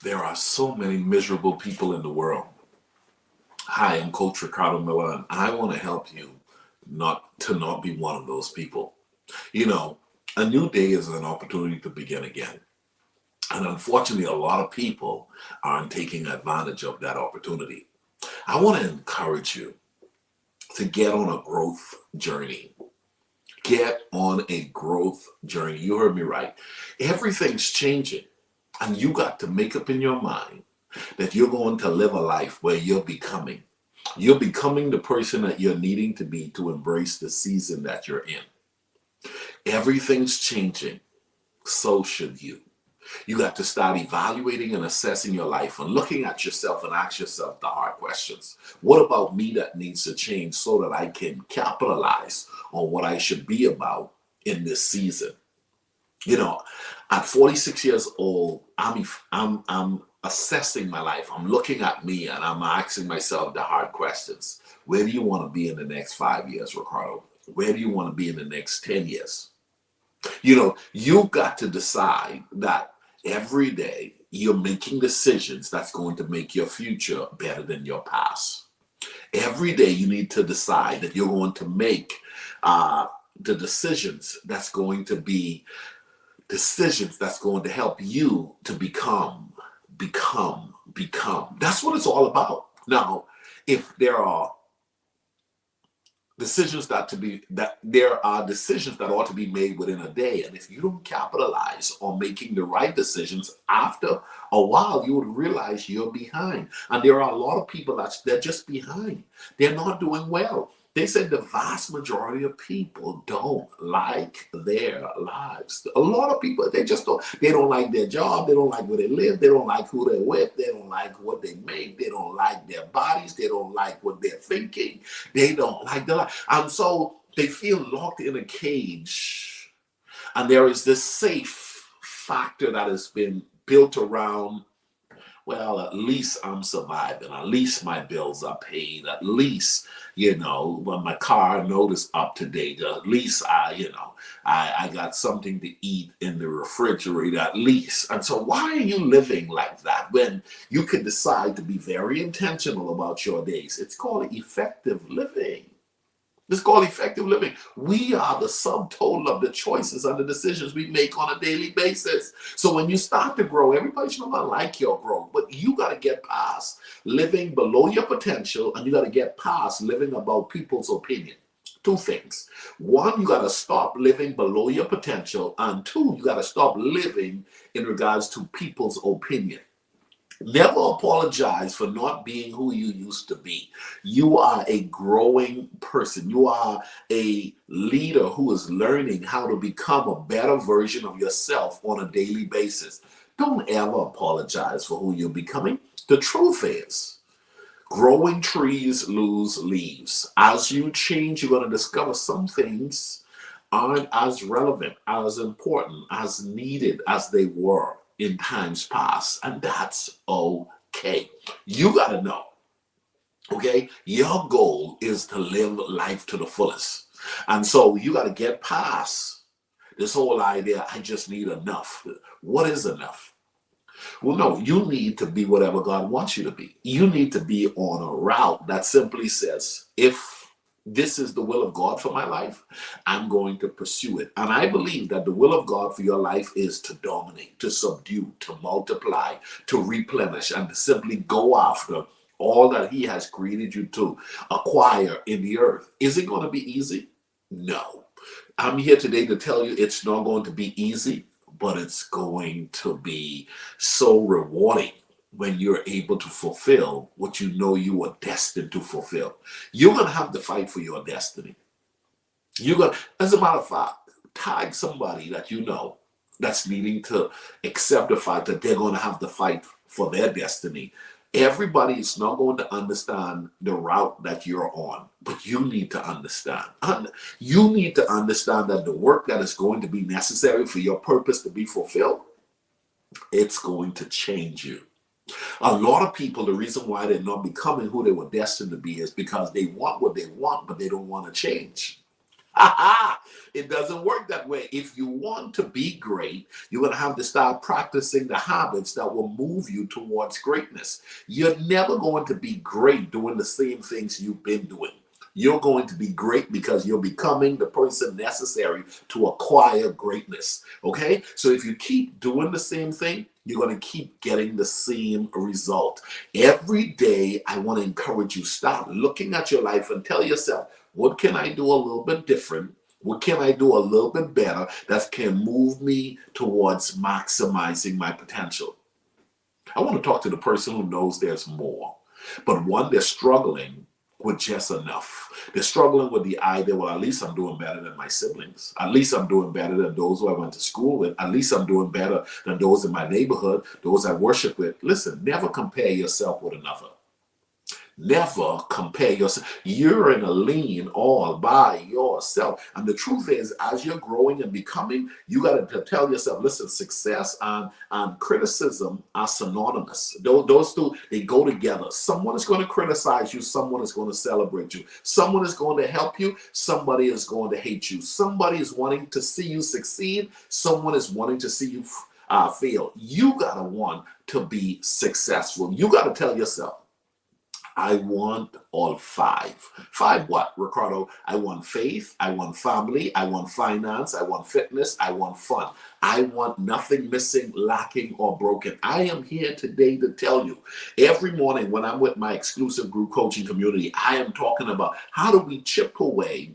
There are so many miserable people in the world. Hi, I'm Coach Ricardo Mueller, and I want to help you not be one of those people. You know, a new day is an opportunity to begin again. And unfortunately, a lot of people aren't taking advantage of that opportunity. I want to encourage you to get on a growth journey. Get on a growth journey. You heard me right. Everything's changing, and you got to make up in your mind that you're going to live a life where you're becoming. You're becoming the person that you're needing to be to embrace the season that you're in. Everything's changing. So should you. You got to start evaluating and assessing your life and looking at yourself and ask yourself the hard questions. What about me that needs to change so that I can capitalize on what I should be about in this season? You know, at 46 years old, I'm assessing my life. I'm looking at me and I'm asking myself the hard questions. Where do you want to be in the next 5 years, Ricardo? Where do you want to be in the next 10 years? You've got to decide that every day you're making decisions that's going to make your future better than your past. Every day you need to decide that you're going to make the decisions that's going to help you to become. That's what it's all about. Now, if there are there are decisions that ought to be made within a day, and if you don't capitalize on making the right decisions, after a while you would realize you're behind. And there are a lot of people they're just behind. They're not doing well. They said the vast majority of people don't like their lives. A lot of people, they don't like their job, they don't like where they live, they don't like who they're with, they don't like what they make, they don't like their bodies, they don't like what they're thinking, they don't like their life. And so they feel locked in a cage. And there is this safe factor that has been built around, well, at least I'm surviving. At least my bills are paid. At least, when my car note is up to date. At least I got something to eat in the refrigerator at least. And so why are you living like that when you can decide to be very intentional about your days? It's called effective living. It's called effective living. We are the sum total of the choices and the decisions we make on a daily basis. So when you start to grow, everybody's not going to like your growth, but you got to get past living below your potential, and you got to get past living above people's opinion. Two things. One, you got to stop living below your potential, and two, you got to stop living in regards to people's opinion. Never apologize for not being who you used to be. You are a growing person. You are a leader who is learning how to become a better version of yourself on a daily basis. Don't ever apologize for who you're becoming. The truth is, growing trees lose leaves. As you change, you're going to discover some things aren't as relevant, as important, as needed as they were in times past, and that's okay. You got to know, okay? Your goal is to live life to the fullest. And so you got to get past this whole idea, I just need enough. What is enough? Well, no, you need to be whatever God wants you to be. You need to be on a route that simply says, if this is the will of God for my life, I'm going to pursue it. And I believe that the will of God for your life is to dominate, to subdue, to multiply, to replenish, and to simply go after all that He has created you to acquire in the earth. Is it going to be easy? No. I'm here today to tell you it's not going to be easy, but it's going to be so rewarding when you're able to fulfill what you know you were destined to fulfill. You're going to have to fight for your destiny. As a matter of fact, tag somebody that you know that's needing to accept the fact that they're going to have to fight for their destiny. Everybody is not going to understand the route that you're on, but you need to understand. You need to understand that the work that is going to be necessary for your purpose to be fulfilled, it's going to change you. A lot of people, the reason why they're not becoming who they were destined to be is because they want what they want, but they don't want to change. It doesn't work that way. If you want to be great, you're going to have to start practicing the habits that will move you towards greatness. You're never going to be great doing the same things you've been doing. You're going to be great because you're becoming the person necessary to acquire greatness. Okay? So if you keep doing the same thing, you're going to keep getting the same result. Every day, I want to encourage you, start looking at your life and tell yourself, what can I do a little bit different? What can I do a little bit better that can move me towards maximizing my potential? I want to talk to the person who knows there's more, but one, they're struggling with just enough. They're struggling with the idea, well, at least I'm doing better than my siblings. At least I'm doing better than those who I went to school with. At least I'm doing better than those in my neighborhood, those I worship with. Listen, never compare yourself with another. Never compare yourself. You're in a lane all by yourself. And the truth is, as you're growing and becoming, you got to tell yourself, listen, success and criticism are synonymous. Those two, they go together. Someone is going to criticize you. Someone is going to celebrate you. Someone is going to help you. Somebody is going to hate you. Somebody is wanting to see you succeed. Someone is wanting to see you fail. You got to want to be successful. You got to tell yourself, I want all five. Five what, Ricardo? I want faith, I want family, I want finance, I want fitness, I want fun. I want nothing missing, lacking, or broken. I am here today to tell you, every morning when I'm with my exclusive group coaching community, I am talking about how do we chip away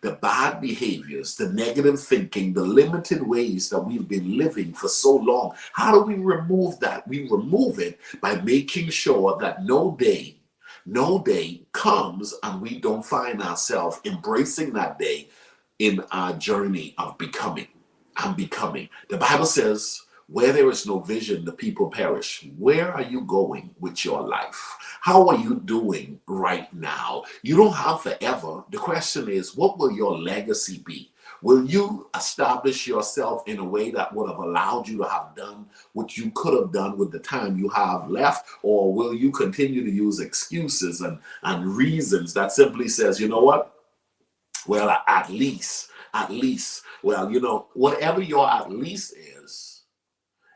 the bad behaviors, the negative thinking, the limited ways that we've been living for so long. How do we remove that? We remove it by making sure that no day comes and we don't find ourselves embracing that day in our journey of becoming. I'm becoming. The Bible says, where there is no vision, the people perish. Where are you going with your life? How are you doing right now? You don't have forever. The question is, what will your legacy be? Will you establish yourself in a way that would have allowed you to have done what you could have done with the time you have left? Or will you continue to use excuses and reasons that simply says, you know what? Well, at least, well, whatever your at least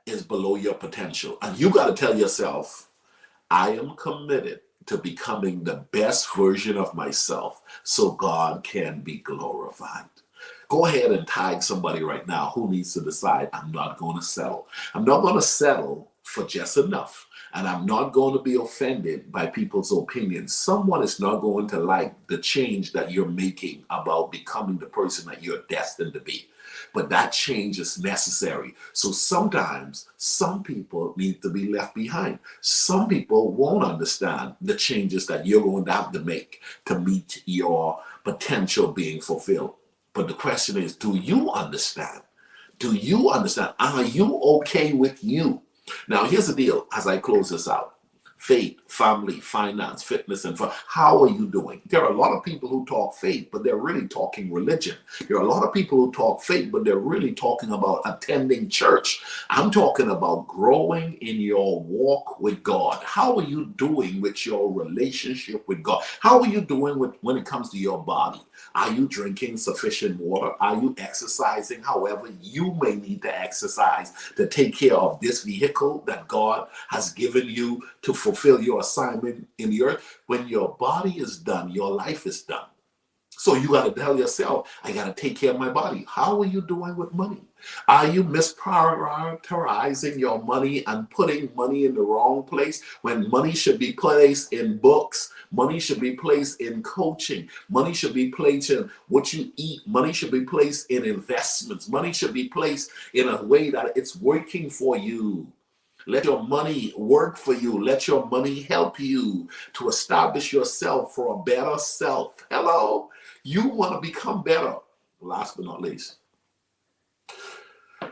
is below your potential. And you got to tell yourself, I am committed to becoming the best version of myself so God can be glorified. Go ahead and tag somebody right now who needs to decide, I'm not going to settle. I'm not going to settle for just enough. And I'm not going to be offended by people's opinions. Someone is not going to like the change that you're making about becoming the person that you're destined to be. But that change is necessary. So sometimes some people need to be left behind. Some people won't understand the changes that you're going to have to make to meet your potential being fulfilled. But the question is, do you understand? Do you understand? Are you okay with you? Now, here's the deal as I close this out. Faith, family, finance, fitness, and fun. How are you doing? There are a lot of people who talk faith, but they're really talking religion. There are a lot of people who talk faith, but they're really talking about attending church. I'm talking about growing in your walk with God. How are you doing with your relationship with God? How are you doing when it comes to your body? Are you drinking sufficient water? Are you exercising however you may need to exercise to take care of this vehicle that God has given you to fulfill your assignment in the earth? When your body is done, your life is done. So you got to tell yourself, I got to take care of my body. How are you doing with money? Are you misprioritizing your money and putting money in the wrong place when money should be placed in books? Money should be placed in coaching. Money should be placed in what you eat. Money should be placed in investments. Money should be placed in a way that it's working for you. Let your money work for you. Let your money help you to establish yourself for a better self. Hello? You want to become better. Last but not least,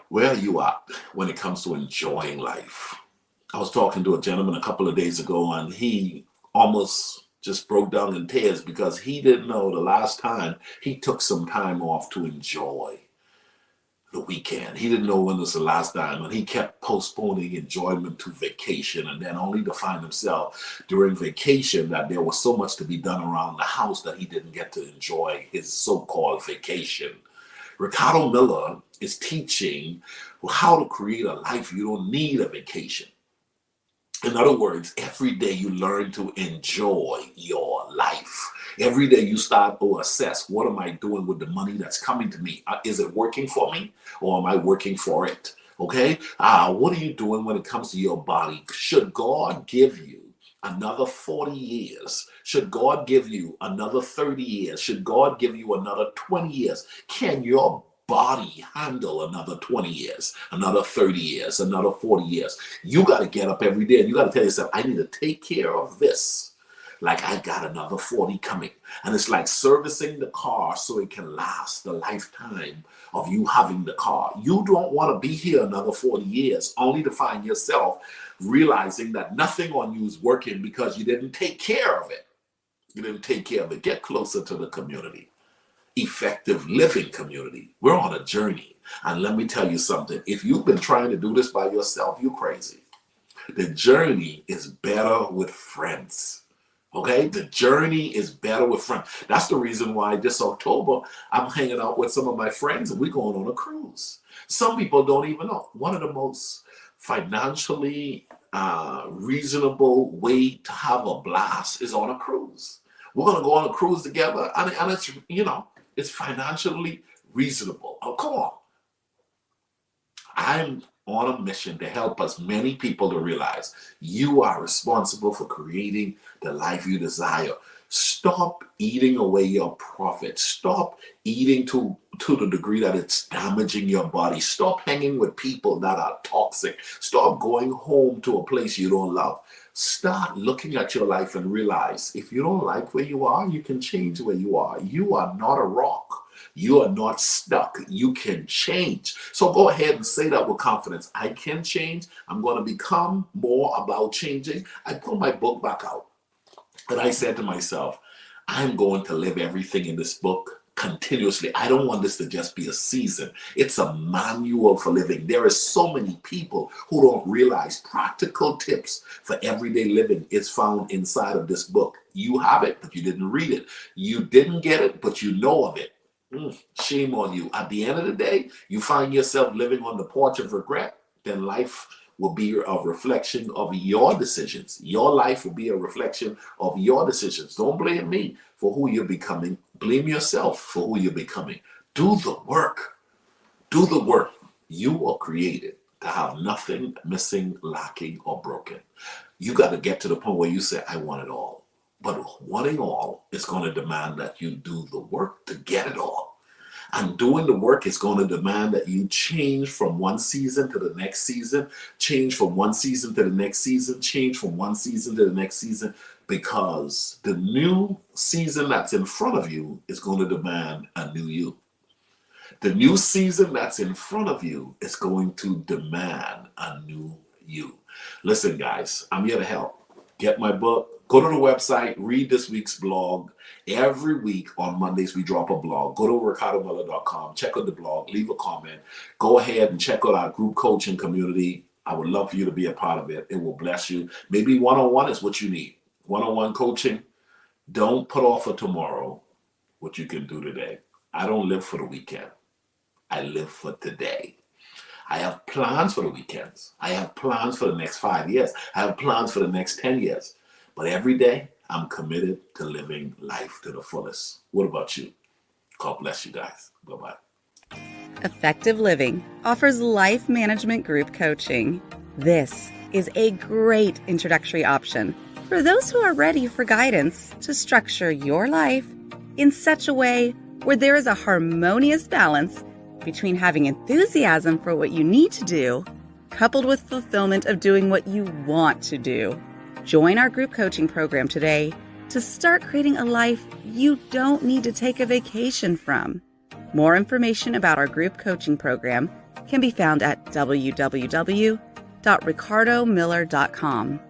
where are you at when it comes to enjoying life? I was talking to a gentleman a couple of days ago, and he almost just broke down in tears because he didn't know the last time he took some time off to enjoy the weekend. He didn't know when was the last time, and he kept postponing enjoyment to vacation, and then only to find himself during vacation that there was so much to be done around the house that he didn't get to enjoy his so-called vacation. Ricardo Mueller is teaching how to create a life you don't need a vacation. In other words, every day you learn to enjoy your life. Every day you start to assess, what am I doing with the money that's coming to me? Is it working for me, or am I working for it? Okay? What are you doing when it comes to your body? Should God give you another 40 years? Should God give you another 30 years? Should God give you another 20 years? Can your body handle another 20 years, another 30 years, another 40 years? You got to get up every day and you got to tell yourself, I need to take care of this. Like I got another 40 coming. And it's like servicing the car so it can last the lifetime of you having the car. You don't want to be here another 40 years only to find yourself realizing that nothing on you is working because you didn't take care of it. You didn't take care of it. Get closer to the community. Effective living community. We're on a journey. And let me tell you something. If you've been trying to do this by yourself, you're crazy. The journey is better with friends. Okay? The journey is better with friends. That's the reason why this October, I'm hanging out with some of my friends and we're going on a cruise. Some people don't even know. One of the most financially reasonable way to have a blast is on a cruise. We're going to go on a cruise together, and it's, it's financially reasonable. Oh, come on. I'm on a mission to help as many people to realize you are responsible for creating the life you desire. Stop eating away your profit. Stop eating to the degree that it's damaging your body. Stop hanging with people that are toxic. Stop going home to a place you don't love. Start looking at your life and realize if you don't like where you are, you can change where you are. You are not a rock. You are not stuck. You can change. So go ahead and say that with confidence. I can change. I'm going to become more about changing. I put my book back out. And I said to myself, I'm going to live everything in this book continuously. I don't want this to just be a season. It's a manual for living. There are so many people who don't realize practical tips for everyday living is found inside of this book. You have it, but you didn't read it. You didn't get it, but you know of it. Shame on you. At the end of the day, you find yourself living on the porch of regret, then life will be a reflection of your decisions. Your life will be a reflection of your decisions. Don't blame me for who you're becoming. Blame yourself for who you're becoming. Do the work. Do the work. You are created to have nothing missing, lacking, or broken. You got to get to the point where you say, I want it all. But wanting all is going to demand that you do the work to get it all. And doing the work is going to demand that you change from one season to the next season, change from one season to the next season, change from one season to the next season, because the new season that's in front of you is going to demand a new you. The new season that's in front of you is going to demand a new you. Listen, guys, I'm here to help. Get my book. Go to the website, read this week's blog. Every week on Mondays, we drop a blog. Go to ricardomueller.com, check out the blog, leave a comment. Go ahead and check out our group coaching community. I would love for you to be a part of it. It will bless you. Maybe one-on-one is what you need. One-on-one coaching. Don't put off for tomorrow what you can do today. I don't live for the weekend. I live for today. I have plans for the weekends. I have plans for the next 5 years. I have plans for the next 10 years. But every day, I'm committed to living life to the fullest. What about you? God bless you guys. Bye-bye. Effective Living offers life management group coaching. This is a great introductory option for those who are ready for guidance to structure your life in such a way where there is a harmonious balance between having enthusiasm for what you need to do, coupled with fulfillment of doing what you want to do. Join our group coaching program today to start creating a life you don't need to take a vacation from. More information about our group coaching program can be found at www.ricardomueller.com.